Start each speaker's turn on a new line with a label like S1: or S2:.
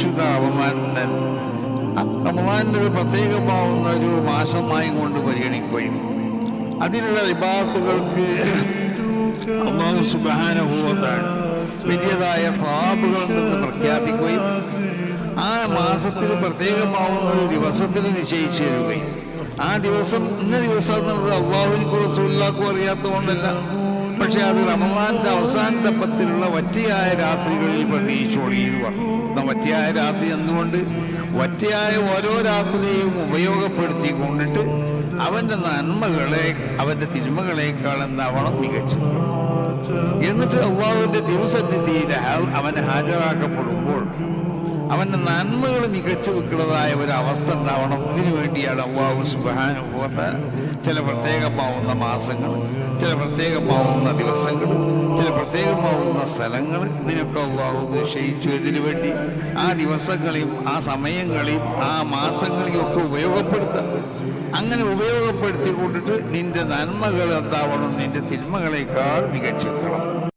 S1: പരിശുദ്ധ റമദാനിൻ്റെ ഒരു പ്രത്യേകമാവുന്ന ഒരു മാസമായി കൊണ്ട് പരിഗണിക്കുകയും അതിലുള്ള ഇബാദത്തുകൾക്ക് അല്ലാഹു സുബ്ഹാനഹു വ തആല വലിയതായ സവാബുകളിൽ നിന്ന് പ്രഖ്യാപിക്കുകയും ആ മാസത്തിൽ പ്രത്യേകമാവുന്ന ഒരു ദിവസത്തിന് നിശ്ചയിച്ചു തരുകയും ആ ദിവസം ഇന്ന ദിവസം എന്നുള്ളത് അല്ലാഹുവിനും റസൂലുള്ളാഹിക്കും അറിയാത്തതുകൊണ്ടല്ല, പക്ഷെ അത് റമദാനിൻ്റെ അവസാനത്തെ പത്തിലുള്ള വറ്റിയായ രാത്രികളിൽ പ്രതീക്ഷയോടെ എന്ന് പറഞ്ഞു. വറ്റിയായ രാത്രി എന്തുകൊണ്ട്? വറ്റിയായ ഓരോ രാത്രിയെയും ഉപയോഗപ്പെടുത്തിക്കൊണ്ടിട്ട് അവൻ്റെ നന്മകളെ അവൻ്റെ തിന്മകളേക്കാൾ എന്താവണം മികച്ചത്. എന്നിട്ട് അല്ലാഹുവിൻ്റെ തിരുസന്നിധിയിൽ അവന് ഹാജരാക്കപ്പെടുമ്പോൾ അവൻ്റെ നന്മകൾ മികച്ചു നിൽക്കുന്നതായ ഒരവസ്ഥ ഉണ്ടാവണം. ഇതിനു വേണ്ടിയാണ് അല്ലാഹു സുബ്ഹാനഹു വ തആല ചില പ്രത്യേകമാവുന്ന മാസങ്ങൾ, ചില പ്രത്യേകമാവുന്ന ദിവസങ്ങൾ, ചില പ്രത്യേകമാവുന്ന സ്ഥലങ്ങൾ ഇതിനൊക്കെ അല്ലാഹു നിശ്ചയിച്ചു. ഇതിനു വേണ്ടി ആ ദിവസങ്ങളെയും ആ സമയങ്ങളെയും ആ മാസങ്ങളെയും ഒക്കെ ഉപയോഗപ്പെടുത്തുക. അങ്ങനെ ഉപയോഗപ്പെടുത്തിക്കൊണ്ടിട്ട് നിന്റെ നന്മകൾ എന്താവണം? നിന്റെ തിന്മകളേക്കാൾ മികച്ചു നിൽക്കണം.